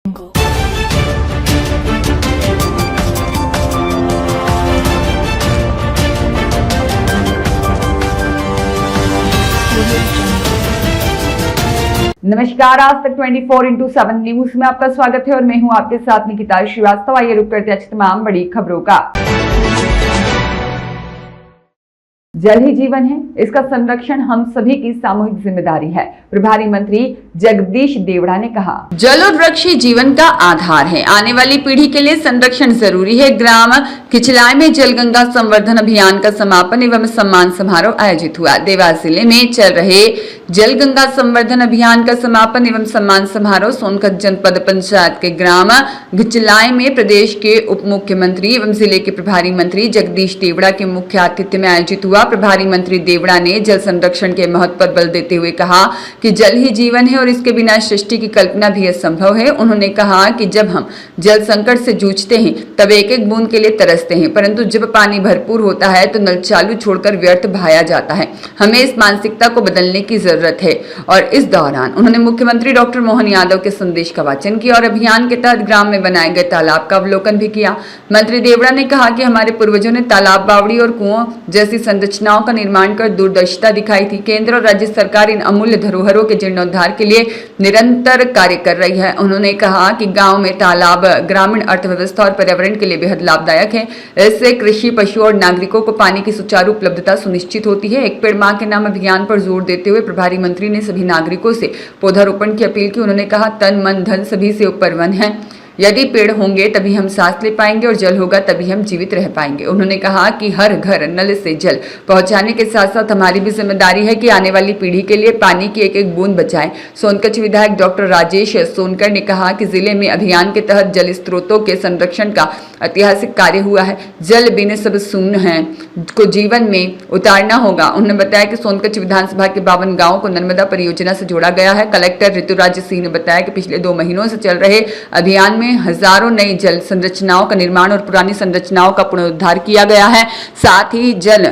नमस्कार, आज तक 24x7 न्यूज में आपका स्वागत है और मैं हूं आपके साथ निकिता श्रीवास्तव। आइए रुक करते हैं तमाम बड़ी खबरों का। जल ही जीवन है, इसका संरक्षण हम सभी की सामूहिक जिम्मेदारी है। प्रभारी मंत्री जगदीश देवड़ा ने कहा, जल और वृक्ष ही जीवन का आधार है। आने वाली पीढ़ी के लिए संरक्षण जरूरी है। ग्राम खिचलाई में जल गंगा संवर्धन अभियान का समापन एवं सम्मान समारोह आयोजित हुआ। देवास जिले में चल रहे जल गंगा संवर्धन अभियान का समापन एवं सम्मान समारोह सोनकत जनपद पंचायत के ग्राम खिचलाई में प्रदेश के उप मुख्यमंत्री एवं जिले के प्रभारी मंत्री जगदीश देवड़ा के मुख्य आतिथ्य में आयोजित हुआ। प्रभारी मंत्री देवड़ा ने जल संरक्षण के महत्व पर बल देते हुए कहा कि जल ही जीवन है और इसके बिना सृष्टि की कल्पना भी असंभव है। उन्होंने कहा कि जब हम जल संकट से जूझते हैं तब एक एक बूंद के लिए तरसते हैं, परंतु जब पानी भरपूर होता है तो नल चालू छोड़कर व्यर्थ बहाया जाता है। हमें इस मानसिकता को बदलने की जरूरत है। और इस दौरान उन्होंने मुख्यमंत्री डॉक्टर मोहन यादव के संदेश का वाचन किया और अभियान के तहत ग्राम में बनाए गए तालाब का अवलोकन भी किया। मंत्री देवड़ा ने कहा कि हमारे पूर्वजों ने तालाब, बावड़ी और कुओं जैसी संरचनाओं का निर्माण कर दूरदर्शिता दिखाई थी। केंद्र और राज्य सरकार इन अमूल्य धरोहरों के जीर्णोद्धार के लिए निरंतर कार्य कर रही है। उन्होंने कहा कि गांव में तालाब ग्रामीण अर्थव्यवस्था और पर्यावरण के लिए बेहद लाभदायक है। इससे कृषि, पशु और नागरिकों को पानी की सुचारू उपलब्धता सुनिश्चित होती है। एक पेड़ मां के नाम अभियान पर जोर देते हुए प्रभारी मंत्री ने सभी नागरिकों से पौधारोपण की अपील की। उन्होंने कहा, तन मन धन सभी से ऊपर वन है। यदि पेड़ होंगे तभी हम सांस ले पाएंगे और जल होगा तभी हम जीवित रह पाएंगे। उन्होंने कहा कि हर घर नल से जल पहुंचाने के साथ साथ हमारी भी जिम्मेदारी है कि आने वाली पीढ़ी के लिए पानी की एक एक बूंद बचाएं। सोनकच्छ विधायक डॉक्टर राजेश सोनकर ने कहा कि जिले में अभियान के तहत जल स्रोतों के संरक्षण का ऐतिहासिक कार्य हुआ है। जल बिना सब शून्य है को जीवन में उतारना होगा। उन्होंने बताया कि सोनकच्छ विधानसभा के 52 गाँव को नर्मदा परियोजना से जोड़ा गया है। कलेक्टर ऋतुराज सिंह ने बताया कि पिछले 2 महीनों से चल रहे अभियान में हजारों नई जल संरचनाओं का निर्माण और पुरानी संरचनाओं का पुनरुद्धार किया गया है। साथ ही जल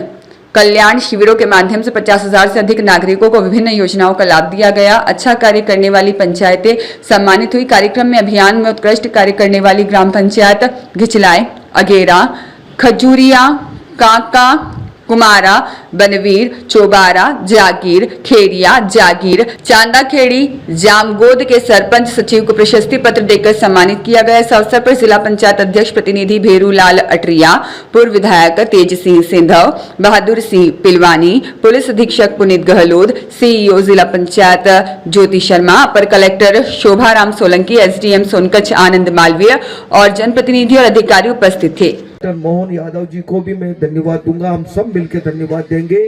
कल्याण शिविरों के माध्यम से 50,000 से अधिक नागरिकों को विभिन्न योजनाओं का लाभ दिया गया। अच्छा कार्य करने वाली पंचायतें सम्मानित हुई। कार्यक्रम में अभियान में उत्कृष्ट कार्य करने वाली ग्राम पंचायत घिचलाई, अगेरा, खजूरिया, काका, कुमारा, बनवीर, चोबारा, जागीर, खेरिया, जागीर, चांदाखेड़ी, जामगोद के सरपंच सचिव को प्रशस्ति पत्र देकर सम्मानित किया गया। इस अवसर पर जिला पंचायत अध्यक्ष प्रतिनिधि भेरूलाल अटरिया, पूर्व विधायक तेज सिंह सिंधव, बहादुर सिंह पिलवानी, पुलिस अधीक्षक पुनीत गहलोत, सीईओ जिला पंचायत ज्योति शर्मा, अपर कलेक्टर शोभाराम सोलंकी, एसडीएम सोनकच्छ आनंद मालवीय और जनप्रतिनिधि और अधिकारी उपस्थित थे। मोहन यादव जी को भी मैं धन्यवाद दूंगा। हम सब मिलकर धन्यवाद देंगे।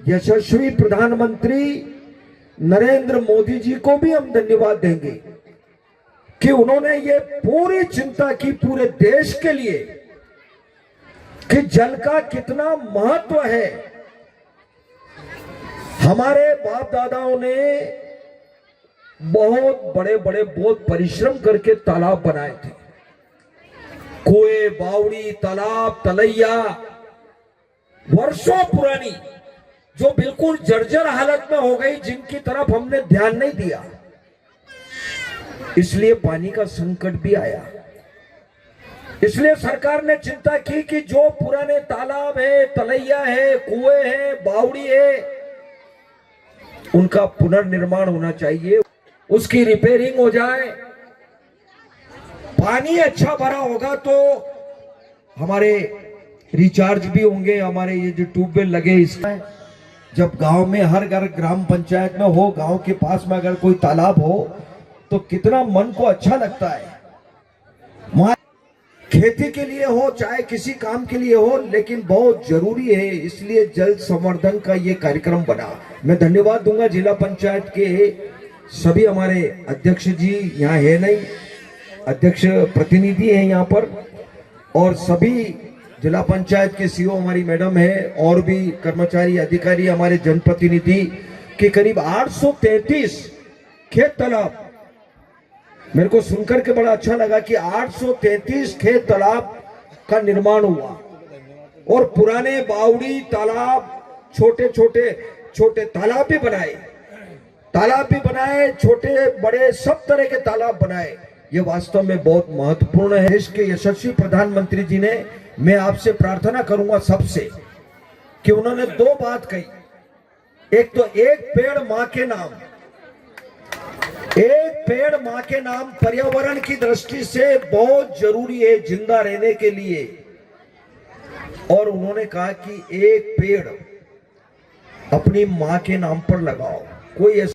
यशस्वी प्रधानमंत्री नरेंद्र मोदी जी को भी हम धन्यवाद देंगे कि उन्होंने ये पूरी चिंता की पूरे देश के लिए कि जल का कितना महत्व है। हमारे बाप दादाओं ने बहुत बड़े बड़े बहुत परिश्रम करके तालाब बनाए थे। कुएं, बावड़ी, तालाब, तलैया वर्षों पुरानी जो बिल्कुल जर्जर हालत में हो गई, जिनकी तरफ हमने ध्यान नहीं दिया, इसलिए पानी का संकट भी आया। इसलिए सरकार ने चिंता की कि जो पुराने तालाब है, तलैया है, कुएं है, बावड़ी है, उनका पुनर्निर्माण होना चाहिए, उसकी रिपेयरिंग हो जाए। पानी अच्छा भरा होगा तो हमारे रिचार्ज भी होंगे। हमारे ये जो ट्यूबवेल लगे, इसमें जब गांव में हर घर ग्राम पंचायत में हो, गांव के पास में अगर कोई तालाब हो तो कितना मन को अच्छा लगता है। वहां खेती के लिए हो चाहे किसी काम के लिए हो, लेकिन बहुत जरूरी है। इसलिए जल संवर्धन का ये कार्यक्रम बना। मैं धन्यवाद दूंगा जिला पंचायत के सभी हमारे अध्यक्ष जी, यहाँ है नहीं, अध्यक्ष प्रतिनिधि है यहाँ पर, और सभी जिला पंचायत के सीओ हमारी मैडम है और भी कर्मचारी अधिकारी हमारे जनप्रतिनिधि के करीब 833 खेत तालाब। मेरे को सुनकर के बड़ा अच्छा लगा कि 833 खेत तालाब का निर्माण हुआ और पुराने बावड़ी तालाब, छोटे छोटे तालाब भी बनाए, छोटे बड़े सब तरह के तालाब बनाए। ये वास्तव में बहुत महत्वपूर्ण है। देश के यशस्वी प्रधानमंत्री जी ने, मैं आपसे प्रार्थना करूंगा सबसे कि उन्होंने दो बात कही। एक तो एक पेड़ मां के नाम, एक पेड़ मां के नाम पर्यावरण की दृष्टि से बहुत जरूरी है जिंदा रहने के लिए। और उन्होंने कहा कि एक पेड़ अपनी मां के नाम पर लगाओ। कोई ऐसा